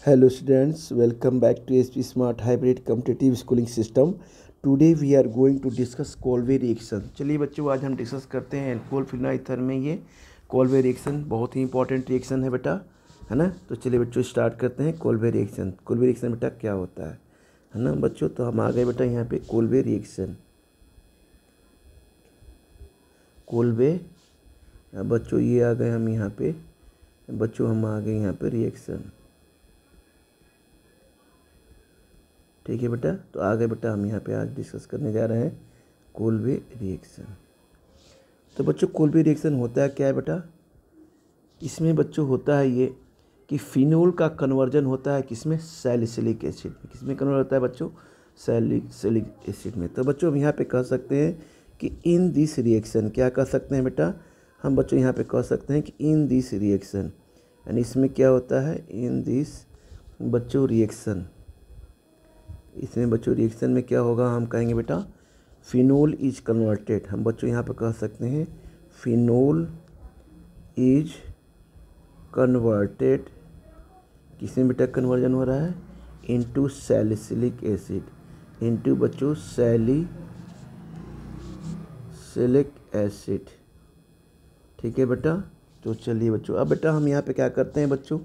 Hello students, welcome back to SP Smart Hybrid Competitive Schooling System. Today we are going to discuss Kolbe reaction. चलिए बच्चों, आज हम discuss करते हैं alcohol phenol ether में ये कोल्बे रिएक्शन बहुत ही इंपॉर्टेंट रिएक्शन है बेटा, है ना। तो चलिए बच्चों स्टार्ट करते हैं कोल्बे रिएक्शन। कोल्बे रिएक्शन बेटा क्या होता है ना बच्चों। तो हम आ गए बेटा यहाँ पे कोल्बे रिएक्शन। कोल्बे बच्चों ये आ गए हम यहाँ पे, बच्चों हम आ गए यहाँ पे रिएक्शन। ठीक है बेटा, तो आगे बेटा हम यहाँ पे आज डिस्कस करने जा रहे हैं कोल्बे रिएक्शन। तो बच्चों कोल्बे रिएक्शन होता है क्या है बेटा, इसमें बच्चों होता है ये कि फिनोल का कन्वर्जन होता है किसमें, सैलिसिलिक एसिड में। किसमें कन्वर्ट होता है बच्चों, सैलिसिलिक एसिड में। तो बच्चों हम यहाँ पे कह सकते हैं कि इन दिस रिएक्शन, क्या कह सकते हैं बेटा हम बच्चों यहाँ पे कह सकते हैं कि इन दिस रिएक्शन, यानी इसमें क्या होता है, इन दिस बच्चों रिएक्शन, इसमें बच्चों रिएक्शन में क्या होगा, हम कहेंगे बेटा फिनोल इज कन्वर्टेड। हम बच्चों यहाँ पर कह सकते हैं फिनोल इज कन्वर्टेड, किसमें बेटा कन्वर्जन हो रहा है, इनटू सैलिसिलिक एसिड, इनटू बच्चों सैलिसिलिक एसिड। ठीक है बेटा। तो चलिए बच्चों, अब बेटा हम यहाँ पे क्या करते हैं बच्चों,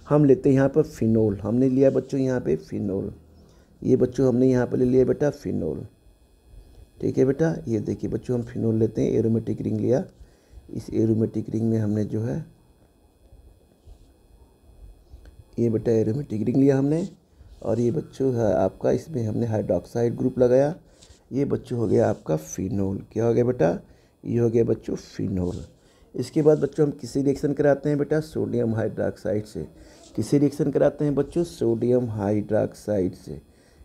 हम लेते हैं यहाँ पर फिनोल। हमने लिया बच्चों यहाँ पे फिनोल, ये बच्चों हमने यहाँ पर ले लिया बेटा फिनोल। ठीक है बेटा, ये देखिए बच्चों हम फिनोल लेते हैं, एरोमेटिक रिंग लिया। इस एरोमेटिक रिंग में हमने जो है ये बेटा एरोमेटिक रिंग लिया हमने, और ये बच्चों है आपका, इसमें हमने हाइड्रोक्साइड ग्रुप लगाया। ये बच्चों हो गया आपका फिनोल। क्या हो गया बेटा, ये हो गया बच्चों फिनोल। इसके बाद बच्चों हम किसी रिएक्शन कराते हैं बेटा सोडियम हाइड्रोक्साइड से। किसी रिएक्शन कराते हैं बच्चों सोडियम हाइड्रोक्साइड से।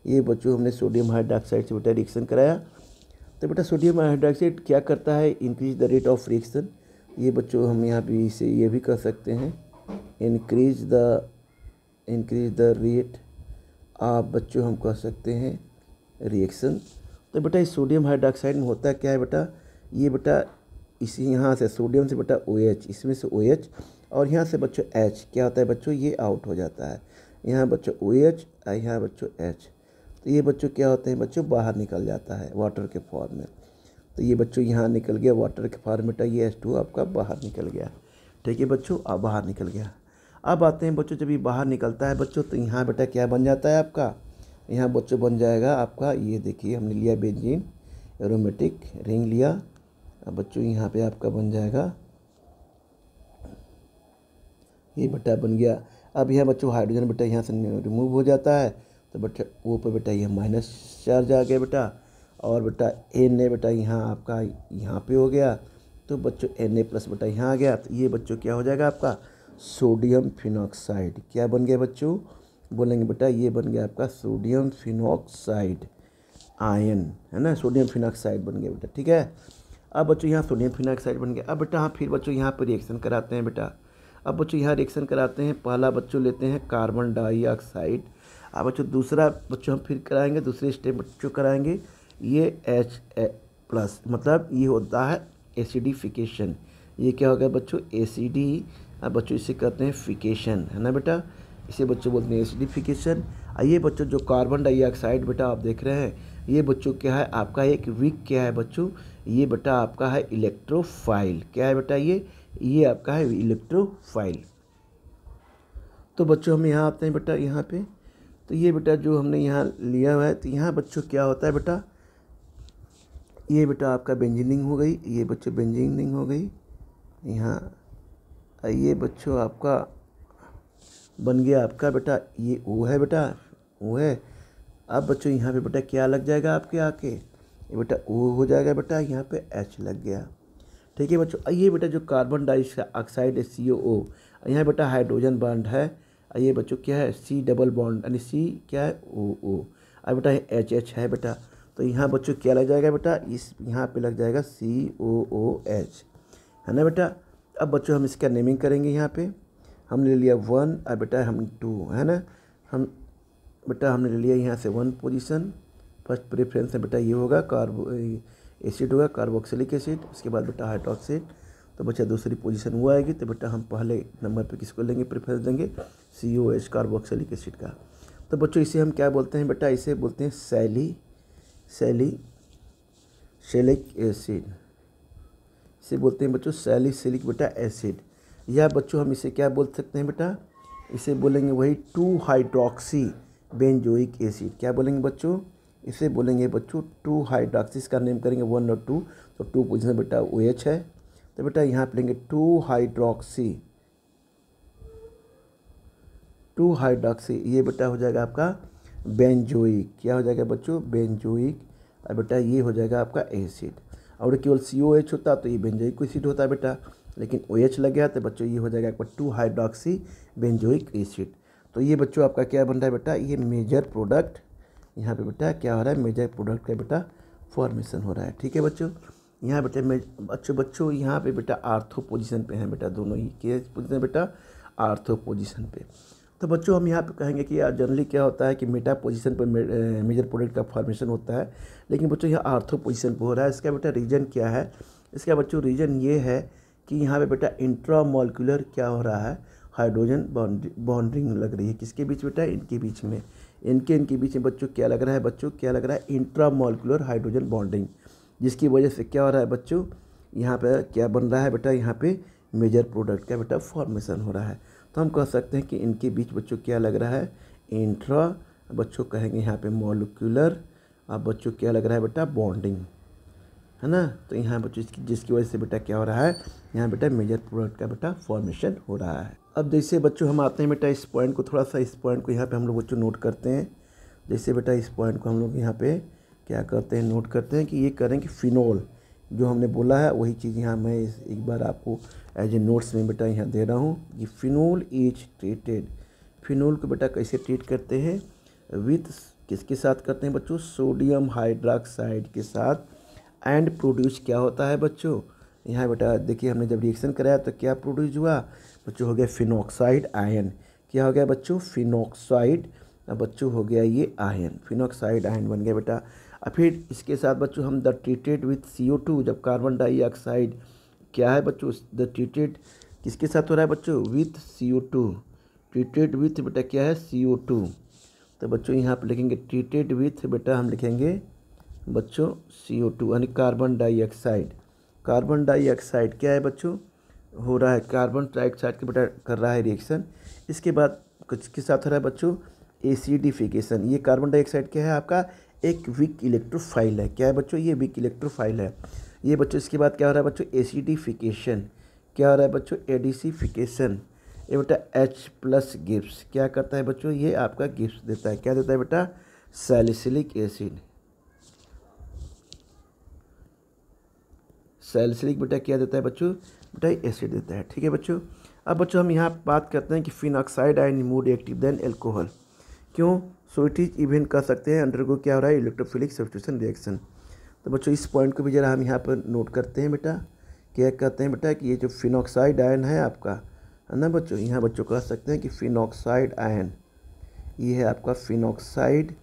ये बच्चों हमने सोडियम हाइड्रोक्साइड से बेटा रिएक्शन कराया। तो बेटा सोडियम हाइड्रोक्साइड क्या करता है, increase the rate of reaction. ये बच्चों हम यहाँ पे इसे ये भी कह सकते हैं इंक्रीज द रेट आप बच्चों हम कह सकते हैं रिएक्शन। तो बेटा इस सोडियम हाइड्रोक्साइड में होता है क्या है बेटा, ये बेटा इसी यहाँ से सोडियम से बेटा OH, इसमें से OH, और यहाँ से बच्चों H, क्या होता है बच्चों, ये आउट हो जाता है। यहाँ बच्चों OH और यहाँ बच्चों H, तो ये बच्चों क्या होते हैं बच्चों, बाहर निकल जाता है वाटर के फॉर्म में। तो ये बच्चों यहाँ निकल गया वाटर के फॉर्म में, ये H2 आपका बाहर निकल गया। ठीक है बच्चों, अब बाहर निकल गया। अब आते हैं बच्चों, जब ये बाहर निकलता है बच्चों तो यहाँ बेटा क्या बन जाता है आपका, यहाँ बच्चों बन जाएगा आपका, ये देखिए हमने लिया बेंजीन एरोमेटिक रिंग लिया। अब बच्चों यहाँ पे आपका बन जाएगा, ये बेटा बन गया। अब यहाँ बच्चों हाइड्रोजन बेटा यहाँ से रिमूव हो जाता है, तो बेटा ऊपर बेटा ये माइनस चार्ज आ गया बेटा, और बेटा Na बेटा यहाँ आपका यहाँ पे हो गया। तो बच्चों Na प्लस बेटा यहाँ आ गया। तो ये बच्चों क्या हो जाएगा आपका सोडियम फिनॉक्साइड। क्या बन गया बच्चों, बोलेंगे बेटा ये बन गया आपका सोडियम फिनॉक्साइड आयन, है ना, सोडियम फिनॉक्साइड बन गया बेटा। ठीक है। अब बच्चों यहाँ सोडियम फिनॉक्साइड बन गया। अब बेटा हाँ फिर बच्चों यहाँ पर रिएक्शन कराते हैं बेटा। अब बच्चों यहाँ रिएक्शन कराते हैं, पहला बच्चों लेते हैं कार्बन डाइऑक्साइड। अब बच्चों दूसरा बच्चों हम फिर कराएंगे, दूसरे स्टेप बच्चों कराएंगे ये H+, मतलब ये होता है एसिडिफिकेशन। ये क्या हो गया बच्चों, एसिडी। अब बच्चों इसे कहते हैं फिकेशन, है ना बेटा, इसे बच्चों बोलते हैं एसिडिफिकेशन। ये बच्चों जो कार्बन डाइऑक्साइड बेटा आप देख रहे हैं, ये बच्चों क्या है आपका एक वीक, क्या है बच्चों, ये बेटा आपका है इलेक्ट्रोफाइल। क्या है बेटा, ये आपका है इलेक्ट्रोफाइल। तो बच्चों हम यहाँ आते हैं बेटा यहाँ पे, तो ये बेटा जो हमने यहाँ लिया हुआ है, तो यहाँ बच्चों क्या होता है बेटा, ये बेटा आपका बेंजीनिंग हो गई, ये बच्चों बेंजीनिंग हो गई यहाँ। ये बच्चों आपका बन गया आपका बेटा ये O है बेटा, O है। अब बच्चों यहाँ पे बेटा क्या लग जाएगा आपके आके, ये बेटा O हो जाएगा बेटा, यहाँ पे H लग गया। ठीक है बच्चों, ये बेटा जो कार्बन डाइऑक्साइड है COO, यहाँ बेटा हाइड्रोजन बॉन्ड है, ये बच्चों क्या है C डबल बॉन्ड, यानी C क्या है OO। अब बेटा HH है बेटा, तो यहाँ बच्चों क्या लग जाएगा बेटा, इस यहाँ पे लग जाएगा COOH, है ना बेटा। अब बच्चों हम इसका नेमिंग करेंगे, यहाँ पे हमने ले लिया 1 और बेटा हम 2, है ना। हम बेटा हमने ले लिया यहाँ से 1 पोजीशन, फर्स्ट प्रेफरेंस है बेटा ये होगा एसिड होगा कार्बोक्सिलिक एसिड, उसके बाद बेटा हाइड्रोक्साइड। तो बच्चा दूसरी पोजीशन वो आएगी। तो बेटा हम पहले नंबर पे किसको लेंगे, प्रेफरेंस देंगे, COH कार्बोक्सिलिक एसिड का। तो बच्चों इसे हम क्या बोलते हैं बेटा, इसे बोलते हैं सैलिसिलिक एसिड, इसे बोलते हैं बच्चों सैलिसिलिक बेटा एसिड। या बच्चों हम इसे क्या बोल सकते हैं बेटा, इसे बोलेंगे वही 2 हाइड्रोक्सी बेंजोइक एसिड। क्या बोलेंगे बच्चों, इसे बोलेंगे बच्चों 2 हाइड्रोक्सी, इसका नेम करेंगे 1 और 2। तो 2 पोजीशन बेटा OH है, तो बेटा यहाँ पे लेंगे 2 हाइड्रोक्सी, ये बेटा हो जाएगा आपका बेंजोइक। क्या हो जाएगा बच्चों, बेंजोइक। और बेटा ये हो जाएगा आपका एसिड। और केवल COH होता तो ये बेंजोइक एसिड होता है बेटा, लेकिन OH लग गया तो बच्चों ये हो जाएगा आपका 2 हाइड्रोक्सी बेंजोइक एसिड। तो ये बच्चों आपका क्या बन रहा है बेटा, ये मेजर प्रोडक्ट, यहाँ पे बेटा क्या हो रहा है, मेजर प्रोडक्ट का बेटा फॉर्मेशन हो रहा है। ठीक है बच्चों, यहाँ बेटा बच्चों यहाँ पे बेटा आर्थो पोजीशन पे हैं बेटा, दोनों ही के पोजीशन बेटा आर्थो पोजीशन पे। तो बच्चों हम यहाँ पे कहेंगे कि यार जनरली क्या होता है कि मेटा पोजीशन पर मेजर प्रोडक्ट का फॉर्मेशन होता है, लेकिन बच्चों यहाँ आर्थो पोजीशन पे हो रहा है। इसका बेटा रीजन क्या है, इसका बच्चों रीजन ये है कि यहाँ पे बेटा इंट्रामोलिकुलर क्या हो रहा है, हाइड्रोजन बॉन्डिंग लग रही है। किसके बीच बेटा, इनके बीच में, इनके बीच में बच्चों क्या लग रहा है, बच्चों क्या लग रहा है, इंट्रामोलिकुलर हाइड्रोजन बॉन्डिंग, जिसकी वजह से क्या हो रहा है बच्चों, यहाँ पे क्या बन रहा है बेटा, यहाँ पे मेजर प्रोडक्ट का बेटा फॉर्मेशन हो रहा है। तो हम कह सकते हैं कि इनके बीच बच्चों क्या लग रहा है, इंट्रा, बच्चों कहेंगे यहाँ पे मॉलिक्यूलर, अब बच्चों क्या लग रहा है बेटा, बॉन्डिंग, है ना। तो यहाँ बच्चों जिसकी वजह से बेटा क्या हो रहा है, यहाँ बेटा मेजर प्रोडक्ट का बेटा फॉर्मेशन हो रहा है। अब जैसे बच्चों हम आते हैं बेटा इस पॉइंट को, थोड़ा सा इस पॉइंट को यहाँ पे हम लोग बच्चों नोट करते हैं। जैसे बेटा इस पॉइंट को हम लोग यहाँ पे क्या करते हैं, नोट करते हैं कि ये करें कि फिनोल, जो हमने बोला है वही चीज़ यहाँ मैं एक बार आपको एज ए नोट्स में बेटा यहाँ दे रहा हूँ कि फिनोल इज ट्रीटेड। फिनोल को बेटा कैसे ट्रीट करते हैं, विथ किसके साथ करते हैं बच्चों, सोडियम हाइड्रोक्साइड के साथ, एंड प्रोड्यूस क्या होता है बच्चों, यहाँ बेटा देखिए हमने जब रिएक्शन कराया तो क्या प्रोड्यूस हुआ बच्चों, हो गया फिनॉक्साइड आयन। क्या हो गया बच्चों, फिनॉक्साइड, बच्चों हो गया ये आयन, फिनॉक्साइड आयन बन गया बेटा। और फिर इसके साथ बच्चों हम द ट्रीटेड विथ CO2, जब कार्बन डाइऑक्साइड क्या है बच्चों, द ट्रीटेड किसके साथ हो रहा है बच्चों, विथ CO2, ट्रीटेड विथ बेटा क्या है, CO2। तो बच्चों यहाँ पर लिखेंगे ट्रीटेड विथ बेटा हम लिखेंगे बच्चों CO2 यानी कार्बन डाइऑक्साइड। कार्बन डाइऑक्साइड क्या है बच्चों, हो रहा है कार्बन डाइऑक्साइड के बेटा कर रहा है रिएक्शन। इसके बाद किसके साथ हो रहा है बच्चों, एसिडिफिकेशन। ये कार्बन डाइऑक्साइड क्या है आपका, एक वीक इलेक्ट्रोफाइल है। क्या है बच्चों, ये वीक इलेक्ट्रोफाइल है ये बच्चों। इसके बाद क्या हो रहा है बच्चों, एसिडिफिकेशन। क्या हो रहा है बच्चों, एडिसिफिकेशन। ये बेटा H+ गिब्स क्या करता है बच्चों, ये आपका गिब्स देता है। क्या देता है बेटा, सैलिसिलिक एसिड। सैलिसिलिक बेटा क्या देता है बच्चों, बेटा एसिड देता है। ठीक है बच्चों। अब बच्चों हम यहाँ बात करते हैं कि phenoxide ion more active than alcohol. क्यों, सो इट इज इवन कह सकते हैं अंडरगो क्या हो रहा है, इलेक्ट्रोफिलिक सब्स्टिट्यूशन रिएक्शन। तो बच्चों इस पॉइंट को भी जरा हम यहाँ पर नोट करते हैं बेटा। क्या कहते हैं बेटा कि ये जो फिनॉक्साइड आयन है आपका, है ना बच्चों, यहाँ बच्चों कह सकते हैं कि फिनॉक्साइड आयन, ये है आपका फिनॉक्साइड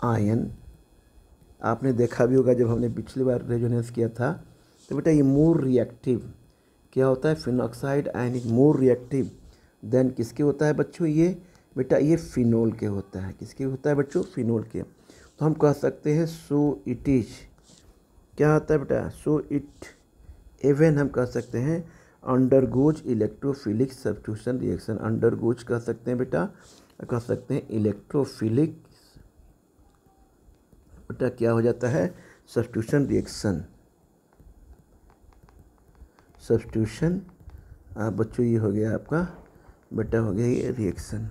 आयन। आपने देखा भी होगा जब हमने पिछली बार रेजोनेंस किया था, तो बेटा ये मोर रिएक्टिव क्या होता है, phenoxide ion is more reactive than किसके होता है बच्चों, ये बेटा ये फिनोल के होता है। किसके होता है बच्चों, फिनोल के। तो हम कह सकते हैं सो इट इज क्या होता है बेटा, सो इट इवन हम कह सकते हैं undergoes electrophilic substitution reaction. Undergoes कह सकते हैं बेटा, कह सकते हैं इलेक्ट्रोफिलिक बेटा क्या हो जाता है, सब्स्टिट्यूशन रिएक्शन। सब्स्टिट्यूशन बच्चों ये हो गया आपका बेटा, हो गया ये रिएक्शन।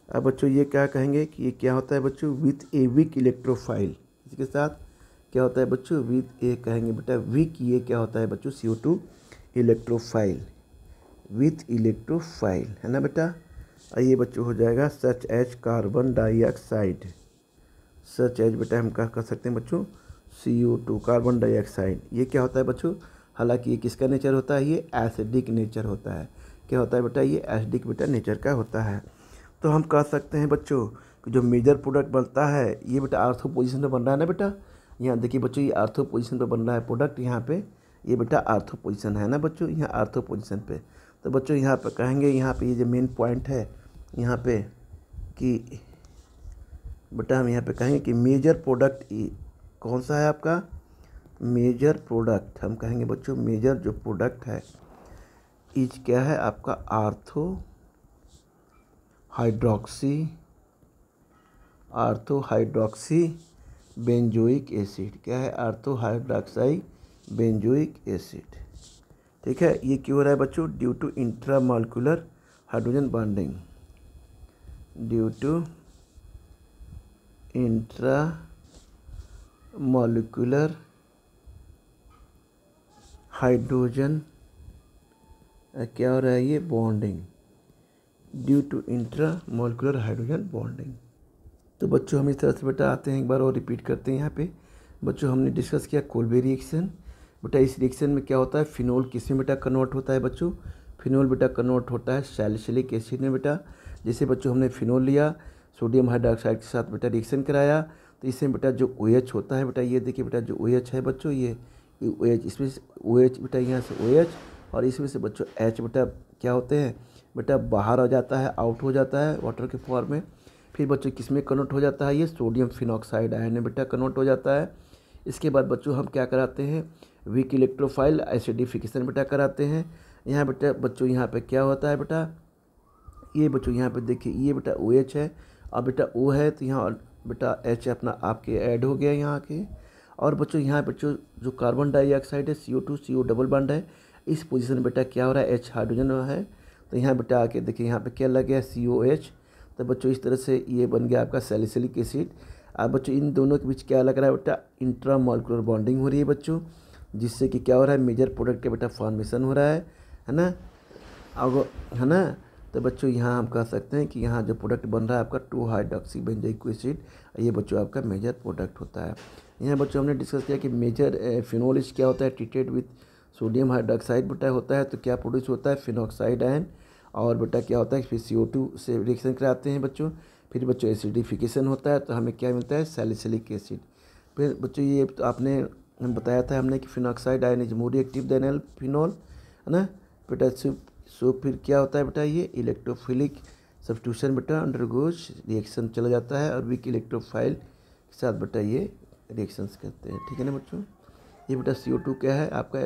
अब बच्चों ये क्या कहेंगे कि ये क्या होता है बच्चों, विथ ए वीक इलेक्ट्रोफाइल। इसके साथ क्या होता है बच्चों, विथ ए कहेंगे बेटा वीक, ये क्या होता है बच्चों, CO2 इलेक्ट्रोफाइल, विथ इलेक्ट्रोफाइल, है ना बेटा। और ये बच्चों हो जाएगा such as carbon dioxide. Such as बेटा हम क्या कर सकते हैं बच्चों, CO2 कार्बन डाइऑक्साइड। ये क्या होता है बच्चों, हालांकि ये किसका नेचर होता है, ये एसिडिक नेचर होता है। क्या होता है बेटा, ये एसिडिक बेटा नेचर का होता है। तो हम कह सकते हैं बच्चों कि जो मेजर प्रोडक्ट बनता है ये बेटा आर्थो पोजीशन पे बन रहा है ना बेटा। यहाँ देखिए बच्चों ये आर्थो पोजीशन पे बन रहा है प्रोडक्ट, यहाँ पे ये बेटा आर्थो पोजीशन है ना बच्चों, यहाँ आर्थो पोजीशन पे। तो बच्चों यहाँ पे कहेंगे, यहाँ पे ये जो मेन पॉइंट है यहाँ पे कि बेटा हम यहाँ पे कहेंगे कि मेजर प्रोडक्ट कौन सा है आपका, मेजर प्रोडक्ट हम कहेंगे बच्चों, मेजर जो प्रोडक्ट है इज क्या है आपका, आर्थो हाइड्रोक्सी बेंजोइक एसिड। क्या है, आर्थो हाइड्रोक्साई बेंजोइक एसिड। ठीक है, ये क्यों हो रहा है बच्चों, due to intramolecular hydrogen bonding, due to intramolecular hydrogen क्या हो रहा है ये, bonding, due to intramolecular hydrogen bonding. तो बच्चों हम इस तरह से बेटा आते हैं, एक बार और रिपीट करते हैं। यहाँ पे बच्चों हमने डिस्कस किया कोल्बे रिएक्शन। बेटा इस रिएक्शन में क्या होता है, फिनोल किस में बेटा कन्वर्ट होता है बच्चों, फिनोल बेटा कन्वर्ट होता है सैलिसिलिक एसिड में बेटा। जैसे बच्चों हमने फिनोल लिया, सोडियम हाइड्रोक्साइड के साथ बेटा रिएक्शन कराया, तो इसमें बेटा जो OH होता है बेटा, ये देखिए बेटा जो OH है बच्चों, ये OH, इसमें से OH बेटा यहाँ से OH, और इसमें से बच्चों H बेटा क्या होते हैं बेटा, बाहर आ जाता है, आउट हो जाता है वाटर के फॉर्म में। फिर बच्चों किस में कन्वर्ट हो जाता है, ये सोडियम फिनॉक्साइड आयन में बेटा कन्वर्ट हो जाता है। इसके बाद बच्चों हम क्या कराते हैं, वीक इलेक्ट्रोफाइल एसिडिफिकेशन बेटा कराते हैं। यहाँ बेटा बच्चों यहाँ पे क्या होता है बेटा, ये बच्चों यहाँ पे देखिए ये बेटा OH है, और बेटा O है, तो यहाँ बेटा H अपना आपके ऐड हो गया यहाँ के। और बच्चों यहाँ बच्चों जो कार्बन डाइऑक्साइड है CO2 CO डबल बॉन्ड है, इस पोजीशन में बेटा क्या हो रहा है, H हाइड्रोजन है, तो यहाँ बेटा आके देखिए यहाँ पे क्या लग गया, COH। तो बच्चों इस तरह से ये बन गया आपका सैलिसिलिक एसिड। अब बच्चों इन दोनों के बीच क्या लग रहा है बेटा, इंट्रामॉलिक्यूलर बॉन्डिंग हो रही है बच्चों, जिससे कि क्या हो रहा है, मेजर प्रोडक्ट का बेटा फॉर्मेशन हो रहा है ना, अब है ना। तो बच्चों यहाँ हम कह सकते हैं कि यहाँ जो प्रोडक्ट बन रहा है आपका 2 हाइड्रोक्सी बेंजोइक एसिड, ये बच्चों आपका मेजर प्रोडक्ट होता है। यहाँ बच्चों हमने डिस्कस किया कि मेजर फिनोलिस क्या होता है, ट्रीटेड विथ सोडियम हाइड्रोक्साइड बेटा होता है, तो क्या प्रोड्यूस होता है, फिनॉक्साइड आयन, और बेटा क्या होता है, फिर CO2 से रिएक्शन कराते हैं बच्चों, फिर बच्चों एसिडिफिकेशन होता है, तो हमें क्या मिलता है, सैलिसिलिक एसिड। फिर बच्चों ये तो आपने हम बताया था हमने कि phenoxide ion is more active than phenol, है ना बेटा। सो फिर क्या होता है बेटा, ये इलेक्ट्रोफिलिक सब्स्टिट्यूशन बेटा अंडरगोज रिएक्शन चला जाता है, और वीक इलेक्ट्रोफाइल के साथ बेटा ये रिएक्शंस करते हैं। ठीक है ना बच्चों। ये बेटा CO2 क्या है आपका,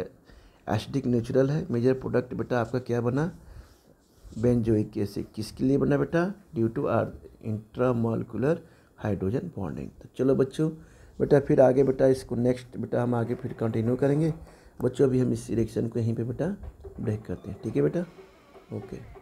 एसिडिक नेचुरल है, मेजर प्रोडक्ट बेटा आपका क्या बना, बेंजोइक एसिड। किसके लिए बना बेटा, due to intramolecular hydrogen bonding. तो चलो बच्चों बेटा फिर आगे बेटा इसको नेक्स्ट बेटा हम आगे फिर कंटिन्यू करेंगे बच्चों। अभी हम इस रिएक्शन को यहीं पे बेटा ब्रेक करते हैं, ठीक है बेटा, ओके।